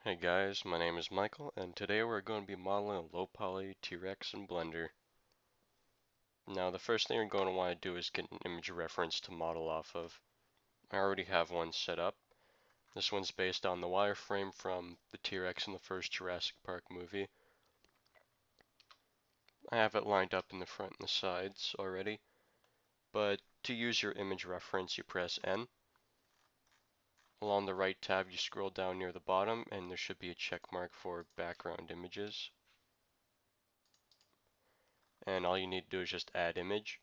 Hey guys, my name is Michael, and today we're going to be modeling a low-poly T-Rex in Blender. Now the first thing you're going to want to do is get an image reference to model off of. I already have one set up. This one's based on the wireframe from the T-Rex in the first Jurassic Park movie. I have it lined up in the front and the sides already, but to use your image reference you press N. Along the right tab you scroll down near the bottom and there should be a check mark for background images. And all you need to do is just add image,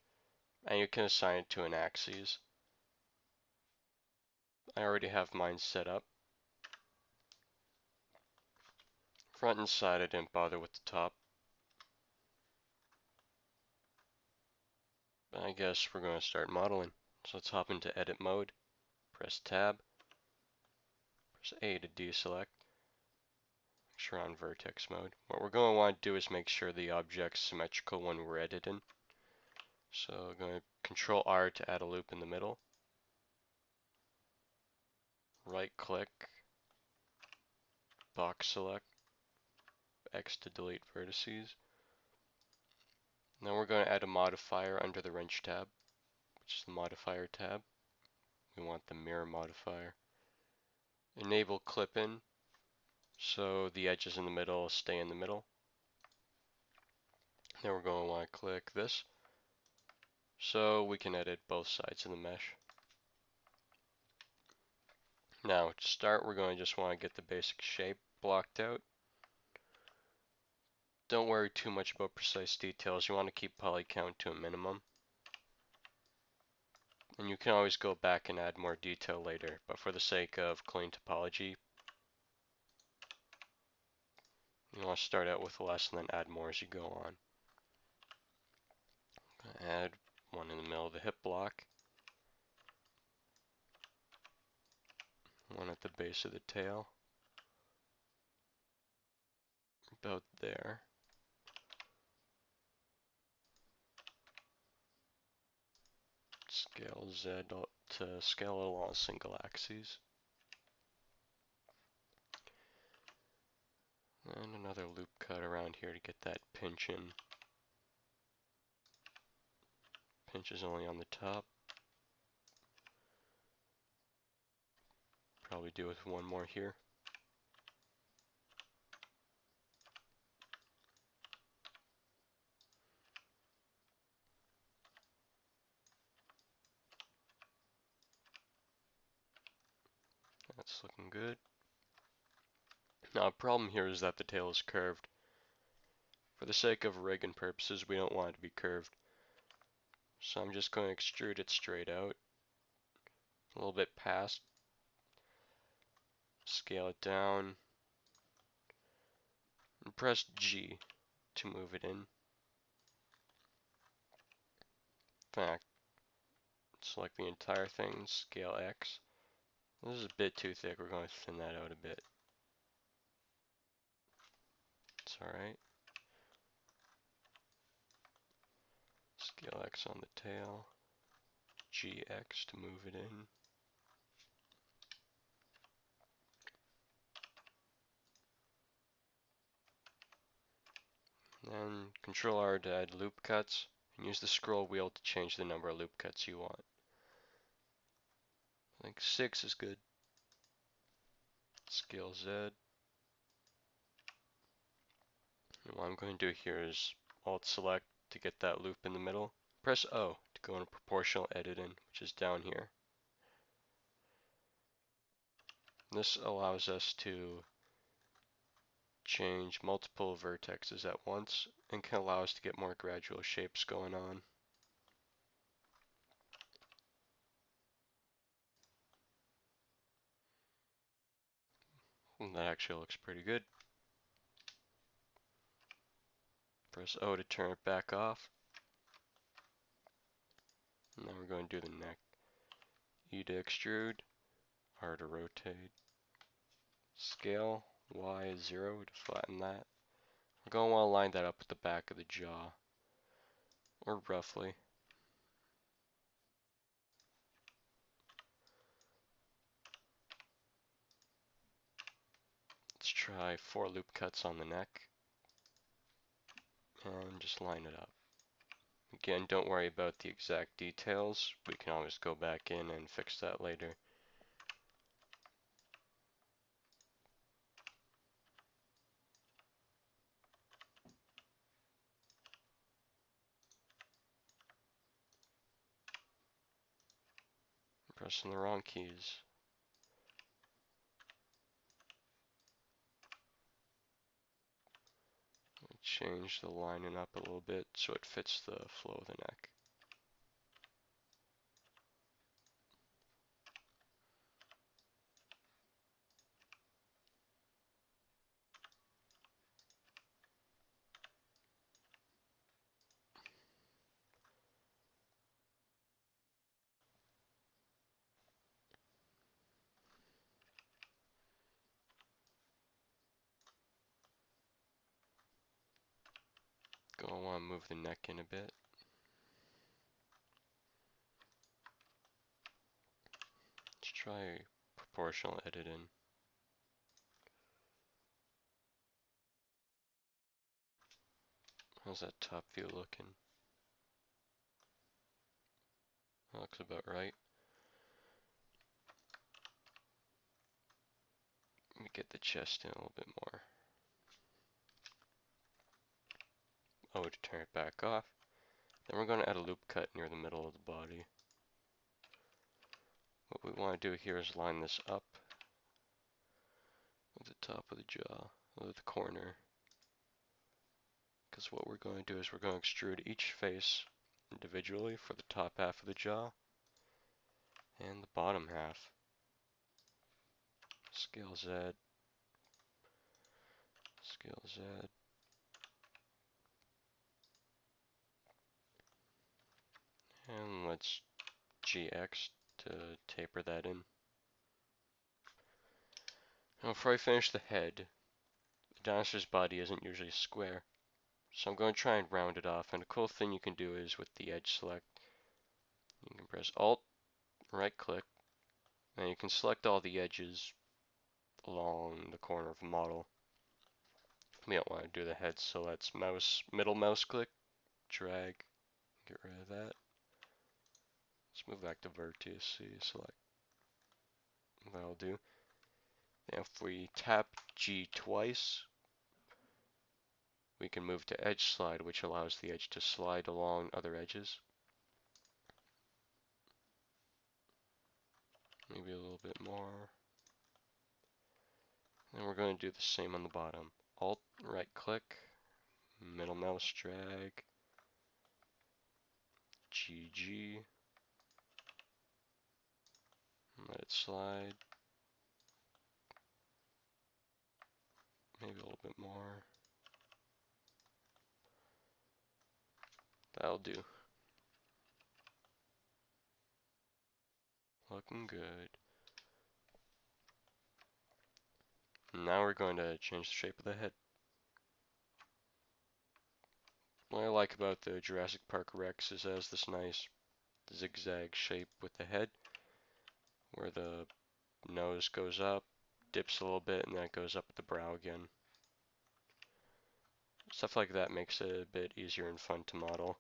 and you can assign it to an axis. I already have mine set up. Front and side I didn't bother with the top. I guess we're going to start modeling. So let's hop into edit mode, press tab, press A to deselect, make sure on vertex mode. What we're going to want to do is make sure the object's symmetrical when we're editing. So I'm going to Control R to add a loop in the middle. Right click, box select, X to delete vertices. Now we're going to add a modifier under the wrench tab, which is the modifier tab. We want the mirror modifier. Enable clip-in, so the edges in the middle stay in the middle. Then we're going to want to click this, so we can edit both sides of the mesh. Now to start, we're going to just want to get the basic shape blocked out. Don't worry too much about precise details. You want to keep poly count to a minimum. And you can always go back and add more detail later, but for the sake of clean topology, you want to start out with less and then add more as you go on. Add one in the middle of the hip block, one at the base of the tail, about there. Scale Z to scale it along single axes. And another loop cut around here to get that pinch in. Pinch is only on the top. Probably do with one more here. That's looking good. Now, the problem here is that the tail is curved. For the sake of rig and purposes, we don't want it to be curved. So I'm just going to extrude it straight out, a little bit past, scale it down, and press G to move it in. In fact, select the entire thing, scale X. This is a bit too thick, we're going to thin that out a bit. It's alright. Scale X on the tail, GX to move it in. Then Control R to add loop cuts, and use the scroll wheel to change the number of loop cuts you want. I think 6 is good. Scale Z. And what I'm going to do here is Alt select to get that loop in the middle. Press O to go into proportional editing, which is down here. This allows us to change multiple vertexes at once and can allow us to get more gradual shapes going on. And that actually looks pretty good. Press O to turn it back off. And then we're going to do the neck. E to extrude, R to rotate, scale, Y 0 to flatten that. We're going to want to line that up with the back of the jaw, or roughly. Let's try 4 loop cuts on the neck and just line it up. Again, don't worry about the exact details. We can always go back in and fix that later. I'm pressing the wrong keys. Change the lining up a little bit so it fits the flow of the neck. Gonna want to move the neck in a bit. Let's try proportional editing. How's that top view looking? That looks about right. Let me get the chest in a little bit more. Oh, to turn it back off. Then we're going to add a loop cut near the middle of the body. What we want to do here is line this up with the top of the jaw, with the corner. Because what we're going to do is we're going to extrude each face individually for the top half of the jaw and the bottom half. Scale Z, scale Z. And let's GX to taper that in. Now before I finish the head, the dinosaur's body isn't usually square. So I'm going to try and round it off, and a cool thing you can do is with the edge select, you can press Alt, right click, and you can select all the edges along the corner of a model. We don't want to do the head, so let's middle mouse click, drag, get rid of that. Let's move back to vertice, select, that'll do. Now if we tap G twice, we can move to edge slide, which allows the edge to slide along other edges. Maybe a little bit more. And we're going to do the same on the bottom. Alt, right click, middle mouse drag, GG, let it slide. Maybe a little bit more. That'll do. Looking good. Now we're going to change the shape of the head. What I like about the Jurassic Park Rex is it has this nice zigzag shape with the head, where the nose goes up, dips a little bit, and then it goes up at the brow again. Stuff like that makes it a bit easier and fun to model.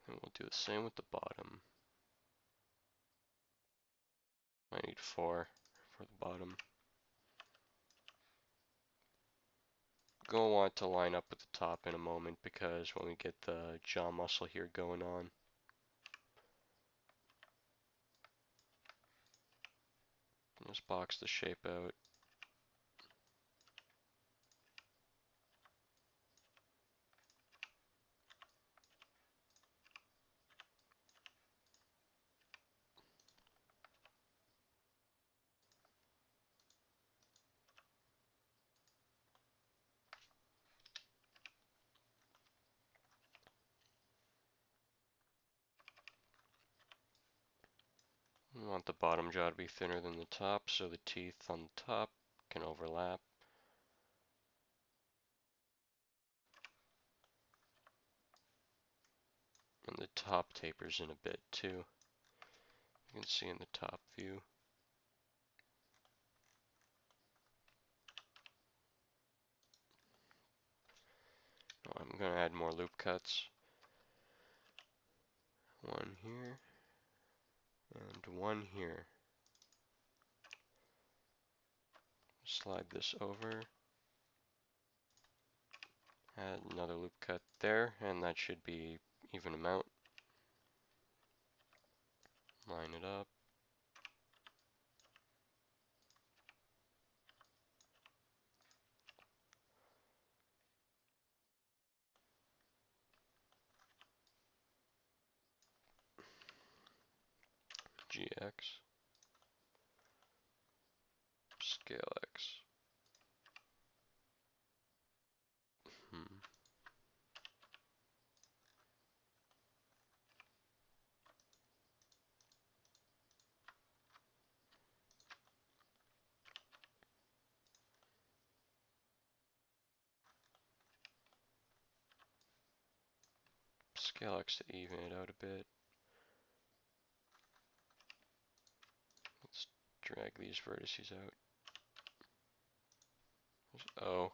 And we'll do the same with the bottom. I need 4 for the bottom. Gonna want to line up with the top in a moment because when we get the jaw muscle here going on, just box the shape out. We want the bottom jaw to be thinner than the top so the teeth on the top can overlap. top tapers in a bit too. You can see in the top view. I'm going to add more loop cuts. One here, and one here. Slide this over. Add another loop cut there, and that should be even amount. Line it up. GX. Scale X. Scale X to even it out a bit. Let's drag these vertices out. There's O.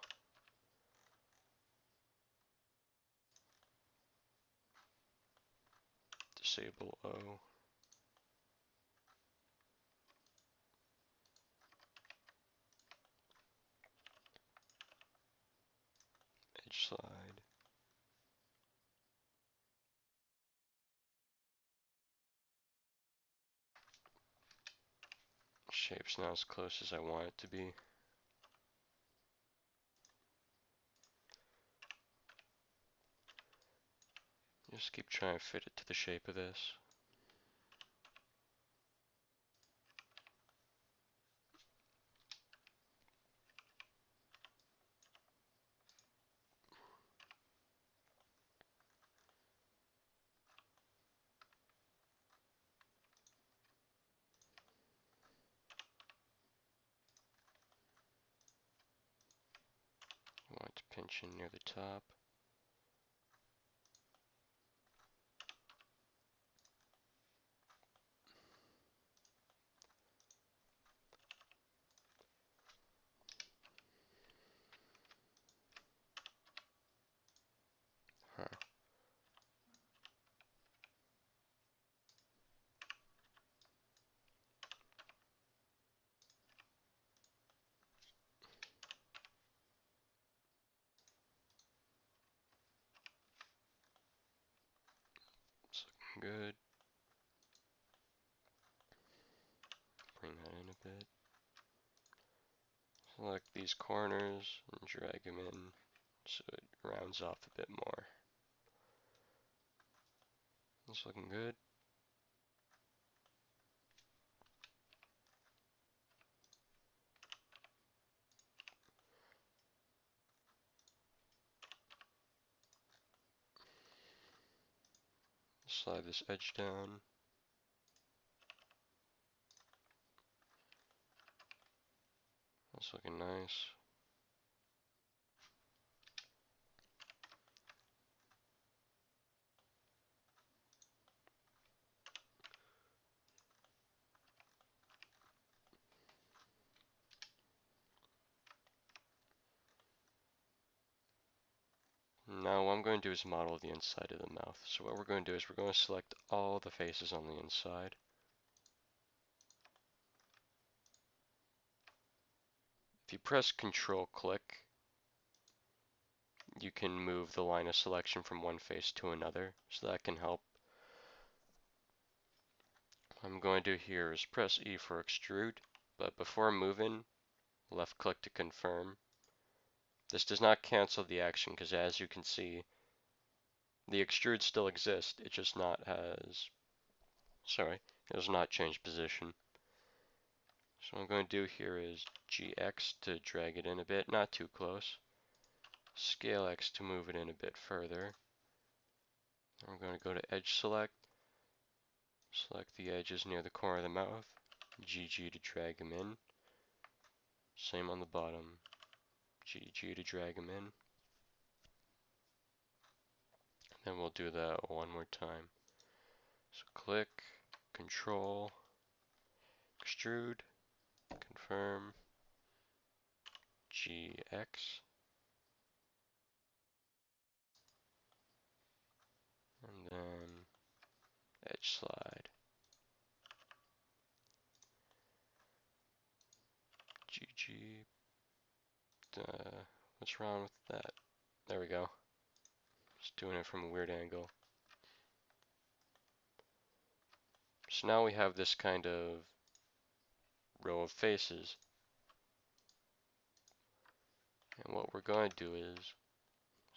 Disable O. Edge slide. Shape's not as close as I want it to be. Just keep trying to fit it to the shape of this. I want to pinch in near the top. Huh. It's looking good. Bring that in a bit. Select these corners and drag them in so it rounds off a bit more. It's looking good. Slide this edge down. That's looking nice. Now what I'm going to do is model the inside of the mouth. So what we're going to do is we're going to select all the faces on the inside. If you press Control click, you can move the line of selection from one face to another, so that can help. What I'm going to do here is press E for extrude, but before moving, left click to confirm. This does not cancel the action because as you can see, the extrude still exists, it just not has, it has not changed position. So what I'm going to do here is GX to drag it in a bit, not too close. Scale X to move it in a bit further. I'm going to go to Edge Select. Select the edges near the corner of the mouth. GG to drag them in. Same on the bottom. GG to drag them in. Then we'll do that one more time. So click, control, extrude, confirm, GX, and then edge slide, GG. What's wrong with that? There we go. Just doing it from a weird angle. So now we have this kind of row of faces. And what we're going to do is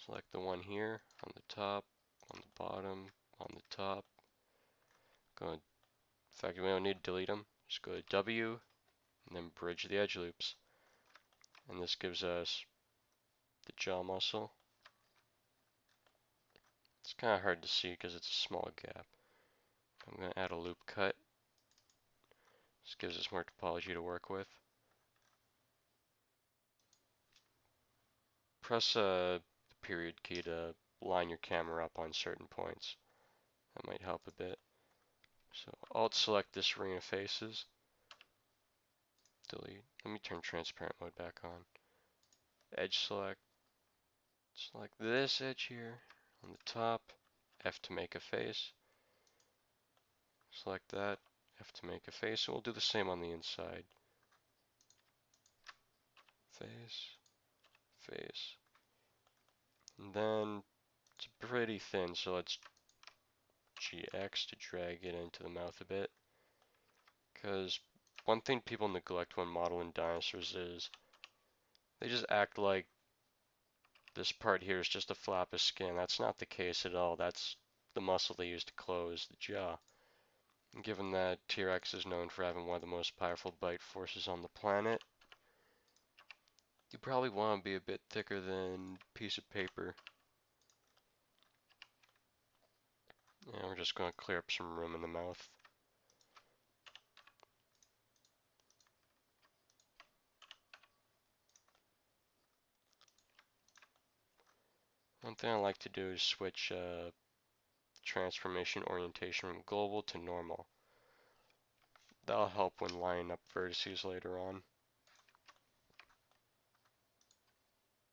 select the one here on the top, on the bottom, on the top. In fact, we don't need to delete them. Just go to W and then bridge the edge loops. And this gives us the jaw muscle. It's kind of hard to see because it's a small gap. I'm going to add a loop cut. This gives us more topology to work with. Press the period key to line your camera up on certain points. That might help a bit. So Alt select this ring of faces. Delete. Let me turn transparent mode back on. Edge select. Select this edge here on the top. F to make a face. Select that. F to make a face. And we'll do the same on the inside. Face. Face. And then it's pretty thin, so let's GX to drag it into the mouth a bit. Because one thing people neglect when modeling dinosaurs is they just act like this part here is just a flap of skin. That's not the case at all. That's the muscle they use to close the jaw. And given that T-Rex is known for having one of the most powerful bite forces on the planet, you probably want to be a bit thicker than a piece of paper. And we're just going to clear up some room in the mouth. One thing I like to do is switch transformation orientation from global to normal. That'll help when lining up vertices later on.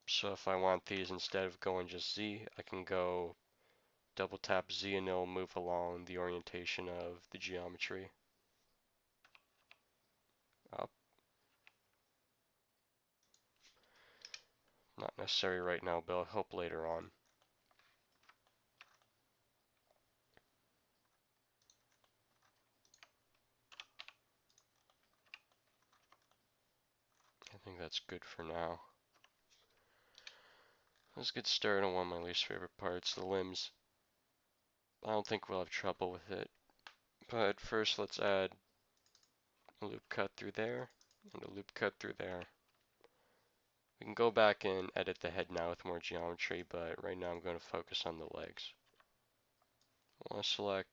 So if I want these, instead of going just Z, I can go double tap Z and it'll move along the orientation of the geometry. Up. Not necessary right now, but it'll help later on. I think that's good for now. Let's get started on one of my least favorite parts, the limbs. I don't think we'll have trouble with it. But first let's add a loop cut through there and a loop cut through there. We can go back and edit the head now with more geometry, but right now I'm going to focus on the legs. I want to select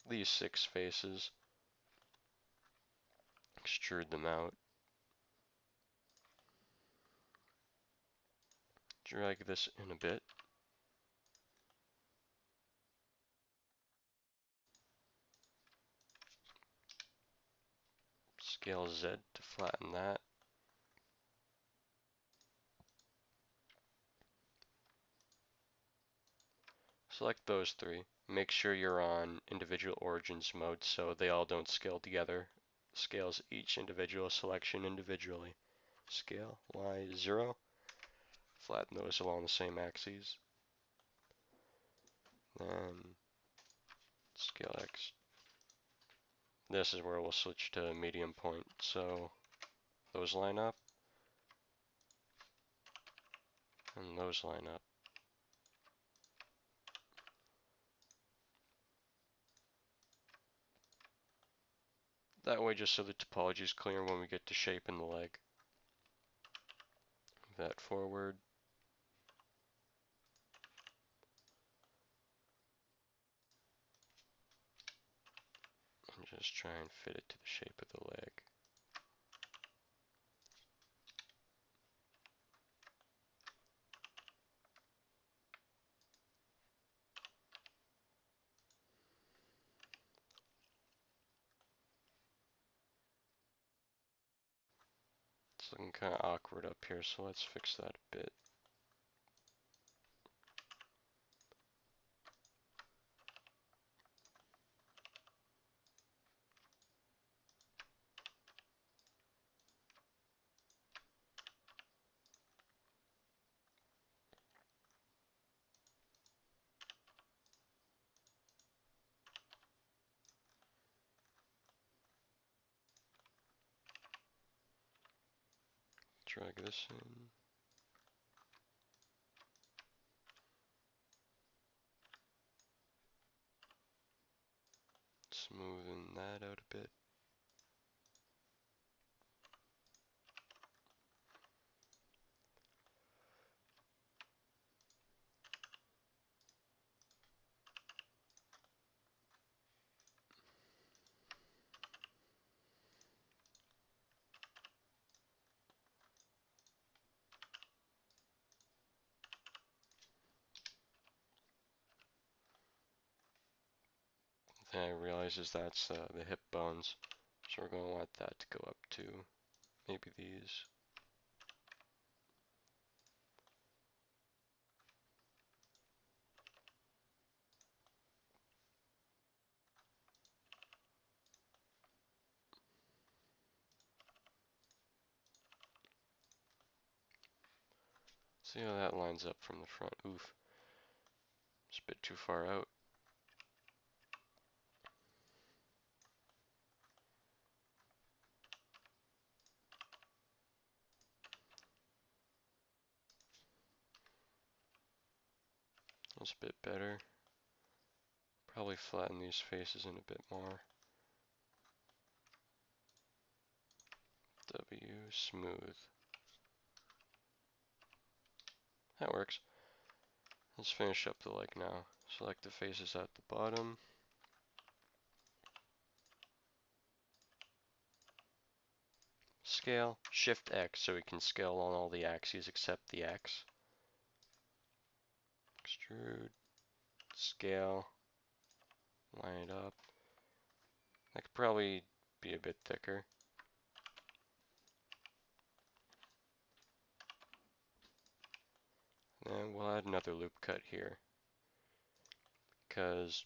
these 6 faces, extrude them out, drag this in a bit, scale Z to flatten that. Select those 3. Make sure you're on individual origins mode so they all don't scale together. Scales each individual selection individually. Scale Y 0. Flatten those along the same axes. Then scale X. This is where we'll switch to medium point. So those line up. And those line up. That way, just so the topology is clear when we get to shaping the leg. Move that forward. And just try and fit it to the shape of the leg. It's looking kind of awkward up here, so let's fix that a bit. Drag this in. Smoothing that out a bit. Then I realize that's the hip bones, so we're going to want that to go up too. Maybe these. See how that lines up from the front. Oof, it's a bit too far out. That's a bit better. Probably flatten these faces in a bit more. W, smooth. That works. Let's finish up the leg now. Select the faces at the bottom. Scale, Shift X, so we can scale on all the axes except the X. Extrude, scale, line it up. That could probably be a bit thicker. And we'll add another loop cut here, because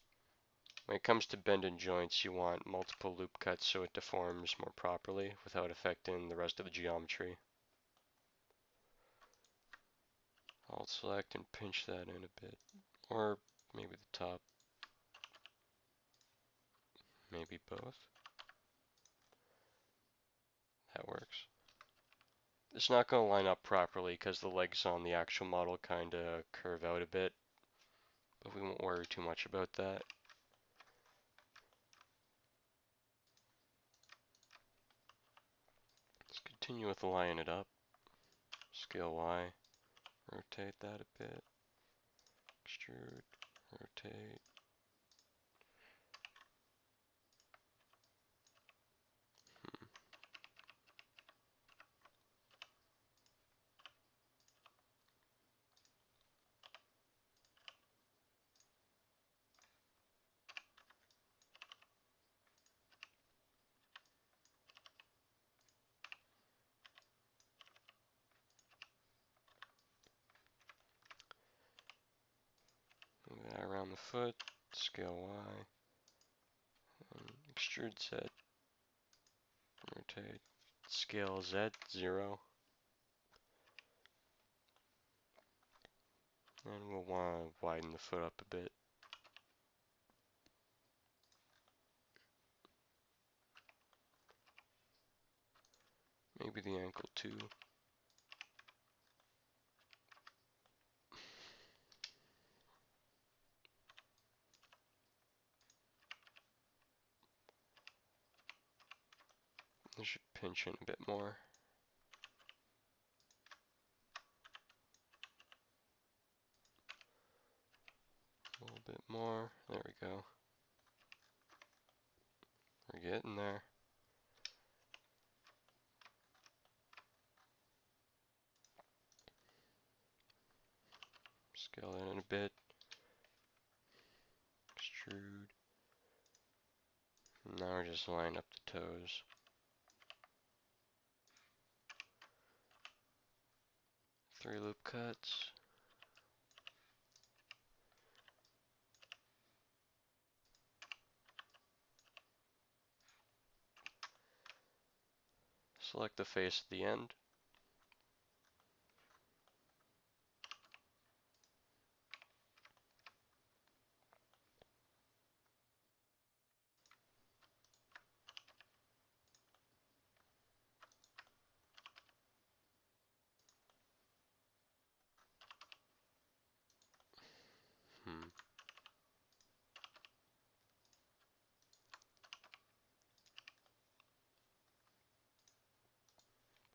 when it comes to bend joints, you want multiple loop cuts so it deforms more properly without affecting the rest of the geometry. Alt select and pinch that in a bit, or maybe the top, maybe both. That works. It's not going to line up properly because the legs on the actual model kind of curve out a bit, but we won't worry too much about that. Let's continue with lining it up. Scale Y, rotate that a bit, extrude, rotate. Move that around the foot, scale Y, and extrude Z, rotate, scale Z, 0. And we'll want to widen the foot up a bit. Maybe the ankle too. I should pinch in a bit more. A little bit more. There we go. We're getting there. Scale that in a bit. Extrude. And now we're just lining up the toes. 3 loop cuts. Select the face at the end.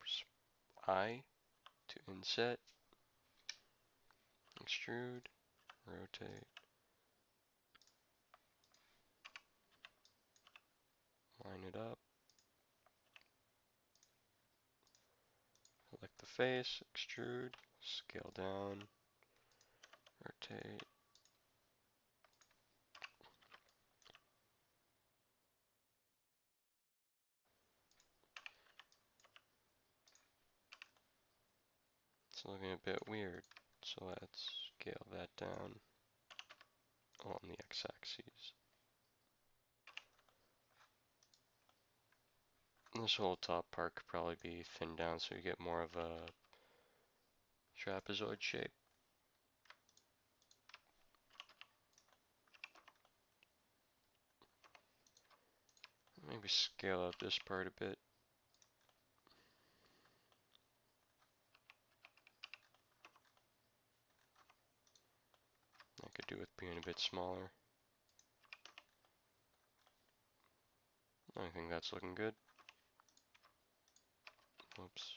Press I to inset, extrude, rotate, line it up, select the face, extrude, scale down, rotate. It's looking a bit weird, so let's scale that down on the x-axis. This whole top part could probably be thinned down so you get more of a trapezoid shape. Maybe scale out this part a bit. I could do with being a bit smaller. I think that's looking good. Oops.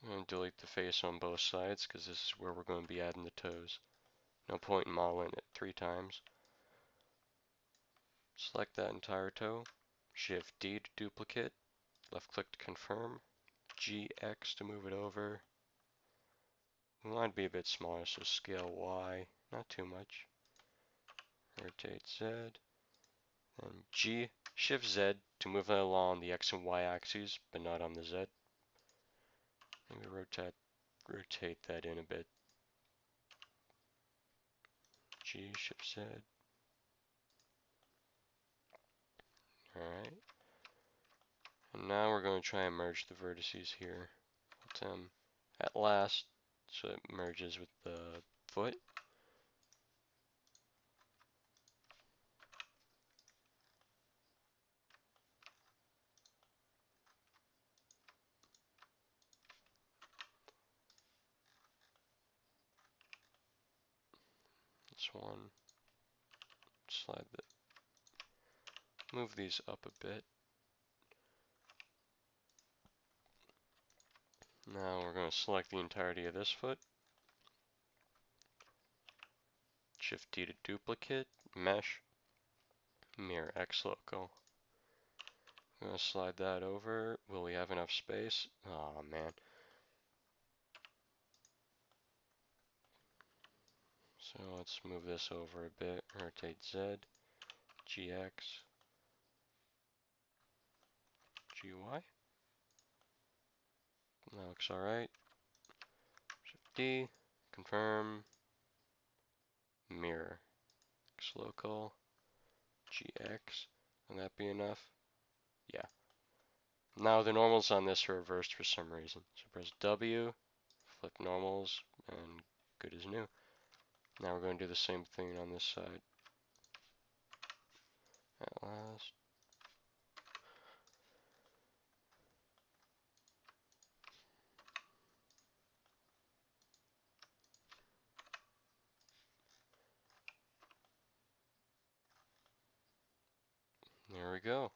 I'm going to delete the face on both sides because this is where we're going to be adding the toes. No point in modeling it 3 times. Select that entire toe. Shift D to duplicate. Left click to confirm. GX to move it over. We want it to be a bit smaller, so scale Y. Not too much. Rotate Z. And G. Shift Z to move it along the X and Y axes, but not on the Z. Maybe rotate that in a bit. G, Shift Z. Alright. And now we're going to try and merge the vertices here. At last, so it merges with the foot. This one. Move these up a bit. Now we're going to select the entirety of this foot. Shift D to duplicate, mesh, mirror X local. I'm going to slide that over. Will we have enough space? Oh man. So let's move this over a bit. Rotate Z, GX, GY. That looks alright. Shift D, confirm, mirror, X local, GX. Will that be enough? Yeah. Now the normals on this are reversed for some reason. So press W, flip normals, and good as new. Now we're going to do the same thing on this side. At last. There we go.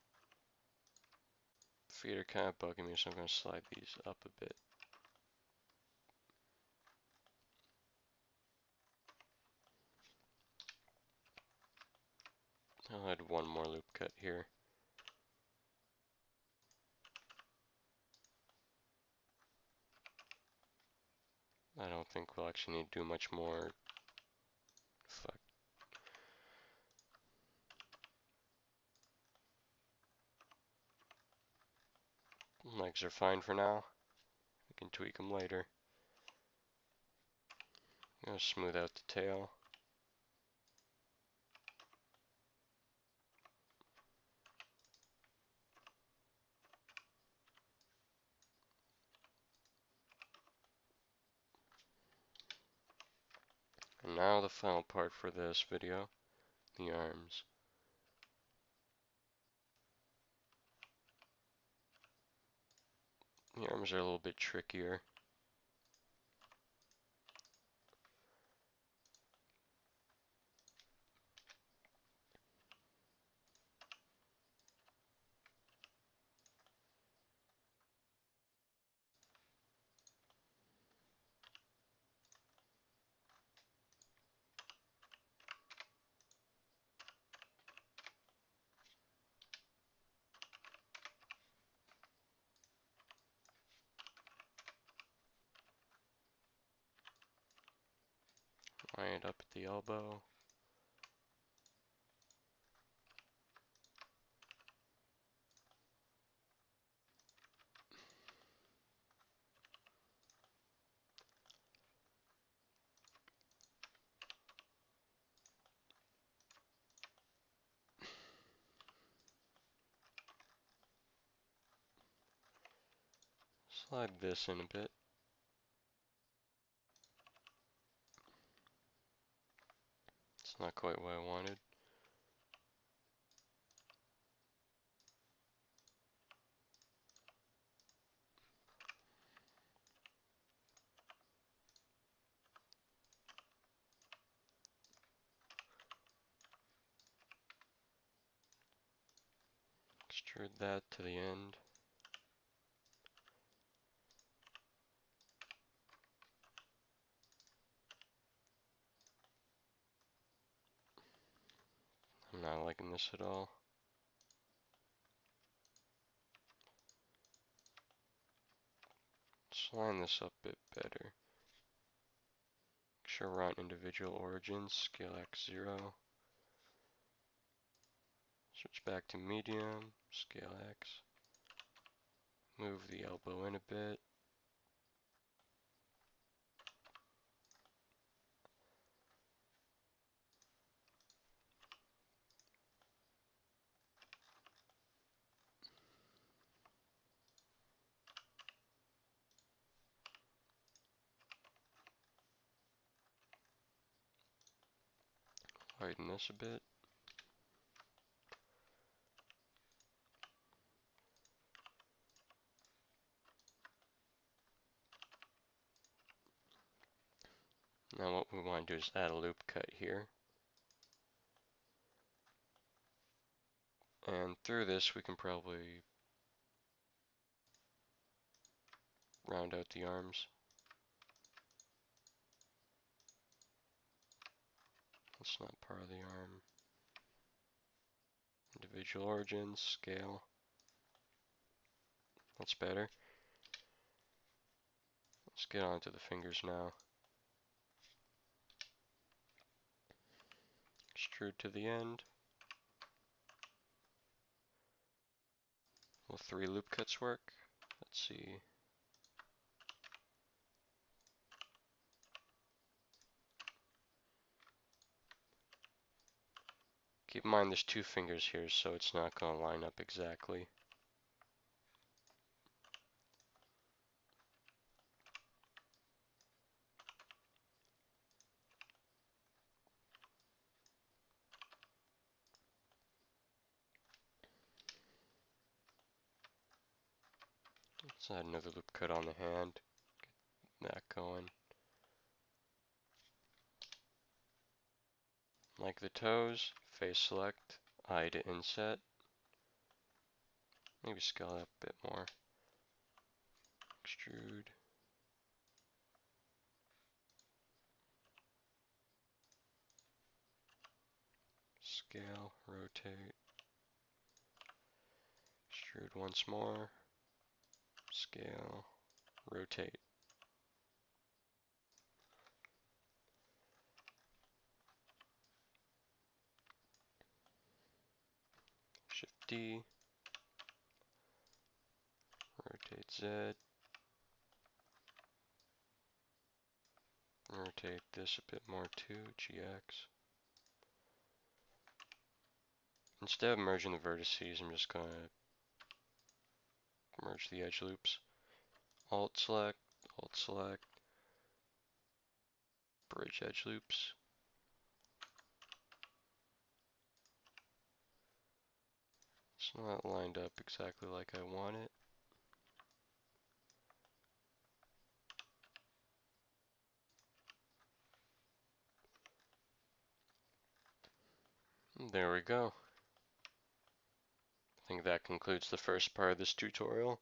Feet are kind of bugging me, so I'm going to slide these up a bit. I'll add one more loop cut here. I don't think we'll actually need to do much more. Fuck. Legs are fine for now. We can tweak them later. I'm gonna smooth out the tail. And now the final part for this video, the arms. The arms are a little bit trickier. Line it up at the elbow. Slide this in a bit. It's not quite what I wanted. Extrude that to the end. I'm not liking this at all. Let's line this up a bit better. Make sure we're on individual origins, scale X 0. Switch back to medium, scale X. Move the elbow in a bit. Widen this a bit. Now what we want to do is add a loop cut here. And through this we can probably round out the arms. That's not part of the arm. Individual origins, scale. That's better. Let's get on to the fingers now. Extrude to the end. Will 3 loop cuts work? Let's see. Keep in mind there's 2 fingers here, so it's not going to line up exactly. Let's add another loop cut on the hand. Get that going. Like the toes, face select, eye to inset. Maybe scale it up a bit more. Extrude. Scale, rotate. Extrude once more. Scale, rotate. Shift D. rotate Z, rotate this a bit more too, GX. Instead of merging the vertices, I'm just going to merge the edge loops. Alt select, bridge edge loops. It's not lined up exactly like I want it. There we go. I think that concludes the first part of this tutorial.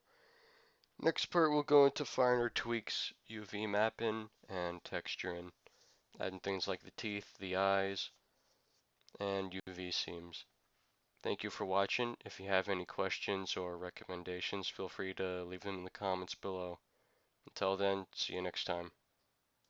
Next part we'll go into finer tweaks, UV mapping, and texturing, adding things like the teeth, the eyes, and UV seams. Thank you for watching. If you have any questions or recommendations, feel free to leave them in the comments below. Until then, see you next time.